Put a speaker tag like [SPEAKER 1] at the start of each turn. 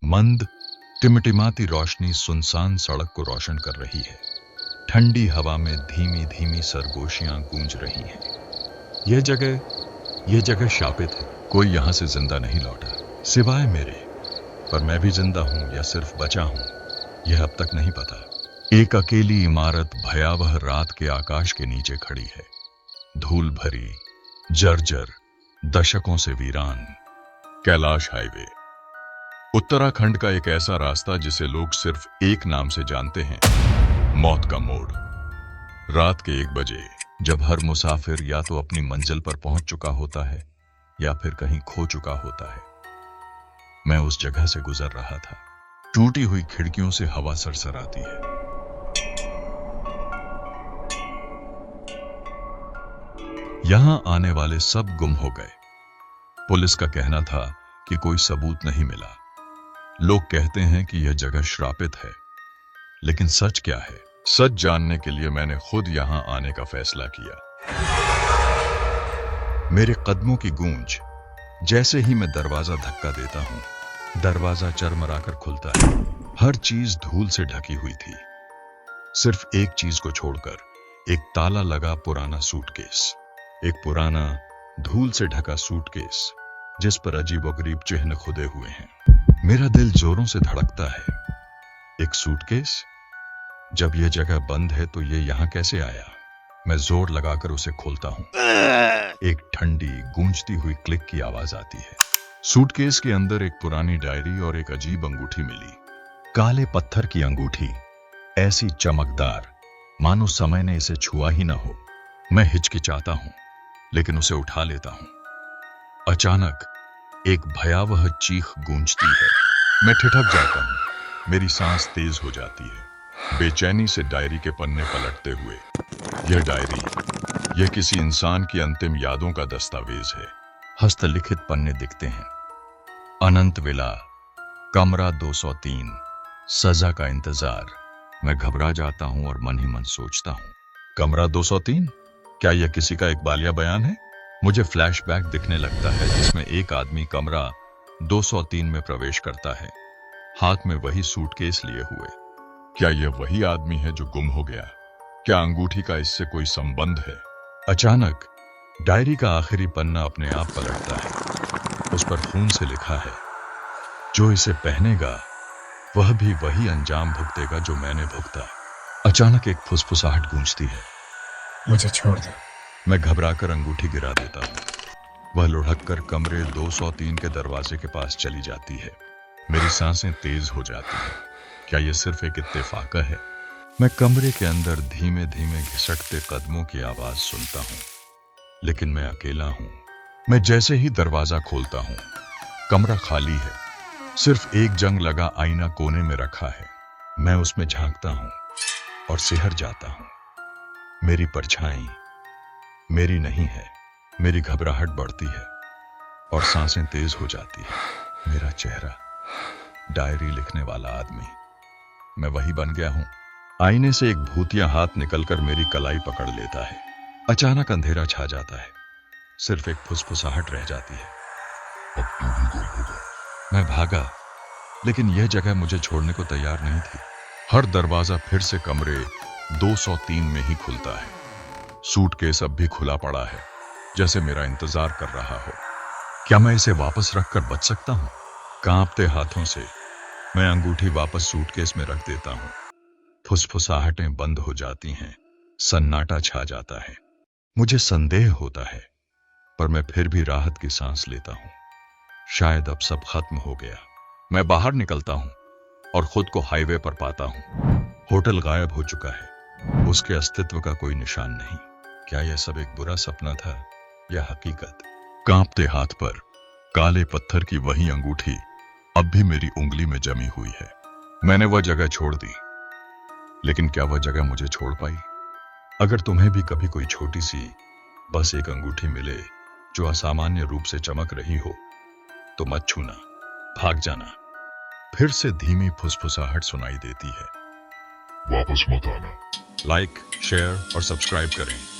[SPEAKER 1] मंद टिमटिमाती रोशनी सुनसान सड़क को रोशन कर रही है। ठंडी हवा में धीमी धीमी सरगोशियां गूंज रही हैं। यह जगह शापित है। कोई यहां से जिंदा नहीं लौटा सिवाय मेरे। पर मैं भी जिंदा हूं या सिर्फ बचा हूं, यह अब तक नहीं पता। एक अकेली इमारत भयावह रात के आकाश के नीचे खड़ी है। धूल भरी, जर्जर, दशकों से वीरान। कैलाश हाईवे, उत्तराखंड का एक ऐसा रास्ता जिसे लोग सिर्फ एक नाम से जानते हैं, मौत का मोड़। रात के 1 बजे, जब हर मुसाफिर या तो अपनी मंजिल पर पहुंच चुका होता है या फिर कहीं खो चुका होता है, मैं उस जगह से गुजर रहा था। टूटी हुई खिड़कियों से हवा सरसराती है। यहां आने वाले सब गुम हो गए। पुलिस का कहना था कि कोई सबूत नहीं मिला। लोग कहते हैं कि यह जगह श्रापित है, लेकिन सच क्या है? सच जानने के लिए मैंने खुद यहां आने का फैसला किया। मेरे कदमों की गूंज, जैसे ही मैं दरवाजा धक्का देता हूं, दरवाजा चरमराकर खुलता है। हर चीज धूल से ढकी हुई थी, सिर्फ एक चीज को छोड़कर, एक ताला लगा पुराना सूटकेस। एक पुराना धूल से ढका सूटकेस जिस पर अजीबोगरीब चिन्ह खुदे हुए हैं। मेरा दिल जोरों से धड़कता है। एक सूटकेस? जब यह जगह बंद है तो यह यहां कैसे आया? मैं जोर लगाकर उसे खोलता हूं। एक ठंडी गूंजती हुई क्लिक की आवाज आती है। सूटकेस के अंदर एक पुरानी डायरी और एक अजीब अंगूठी मिली। काले पत्थर की अंगूठी, ऐसी चमकदार मानो समय ने इसे छुआ ही ना हो। मैं हिचकिचाता हूं, लेकिन उसे उठा लेता हूं। अचानक एक भयावह चीख गूंजती है। मैं ठिठक जाता हूं, मेरी सांस तेज हो जाती है। बेचैनी से डायरी के पन्ने पलटते हुए, यह डायरी, यह किसी इंसान की अंतिम यादों का दस्तावेज है। हस्तलिखित पन्ने दिखते हैं। अनंत विला, कमरा 203, सजा का इंतजार। मैं घबरा जाता हूं और मन ही मन सोचता हूं, कमरा 203? क्या यह किसी का इकबालिया बयान है? मुझे फ्लैशबैक दिखने लगता है जिसमें एक आदमी कमरा 203 में प्रवेश करता है, हाथ में वही सूटकेस लिए हुए। क्या यह वही आदमी है जो गुम हो गया? क्या अंगूठी का इससे कोई संबंध है? अचानक डायरी का आखिरी पन्ना अपने आप पलटता है। उस पर खून से लिखा है, जो इसे पहनेगा वह भी वही अंजाम भुगतेगा जो मैंने भुगता। अचानक एक फुसफुसाहट गूंजती है,
[SPEAKER 2] मुझे छोड़ दो।
[SPEAKER 1] मैं घबराकर अंगूठी गिरा देता हूं। वह लुढ़ककर कमरे 203 के दरवाजे के पास चली जाती है। मेरी सांसें तेज हो जाती हैं। क्या यह सिर्फ एक इत्तेफाक है? मैं कमरे के अंदर धीमे धीमे घिसटते कदमों की आवाज सुनता हूं, लेकिन मैं अकेला हूं। मैं जैसे ही दरवाजा खोलता हूं, कमरा खाली है। सिर्फ एक जंग लगा आईना कोने में रखा है। मैं उसमें झांकता हूं और सिहर जाता हूं। मेरी परछाई मेरी नहीं है। मेरी घबराहट बढ़ती है और सांसें तेज हो जाती है। मेरा चेहरा, डायरी लिखने वाला आदमी, मैं वही बन गया हूं। आईने से एक भूतिया हाथ निकलकर मेरी कलाई पकड़ लेता है। अचानक अंधेरा छा जाता है, सिर्फ एक फुसफुसाहट रह जाती है, अब तू भी गुम होगा। मैं भागा, लेकिन यह जगह मुझे छोड़ने को तैयार नहीं थी। हर दरवाजा फिर से कमरे 203 में ही खुलता है। सूटकेस अब भी खुला पड़ा है, जैसे मेरा इंतजार कर रहा हो। क्या मैं इसे वापस रखकर बच सकता हूं? कांपते हाथों से मैं अंगूठी वापस सूटकेस में रख देता हूं। फुसफुसाहटें बंद हो जाती हैं, सन्नाटा छा जाता है। मुझे संदेह होता है, पर मैं फिर भी राहत की सांस लेता हूं। शायद अब सब खत्म हो गया। मैं बाहर निकलता हूं और खुद को हाईवे पर पाता हूं। होटल गायब हो चुका है, उसके अस्तित्व का कोई निशान नहीं। क्या यह सब एक बुरा सपना था या हकीकत? कांपते हाथ पर काले पत्थर की वही अंगूठी अब भी मेरी उंगली में जमी हुई है। मैंने वह जगह छोड़ दी, लेकिन क्या वह जगह मुझे छोड़ पाई? अगर तुम्हें भी कभी कोई छोटी सी बस एक अंगूठी मिले जो असामान्य रूप से चमक रही हो, तो मत छूना, भाग जाना। फिर से धीमी फुसफुसाहट सुनाई देती है, वापस मत आना। लाइक, शेयर और सब्सक्राइब करें।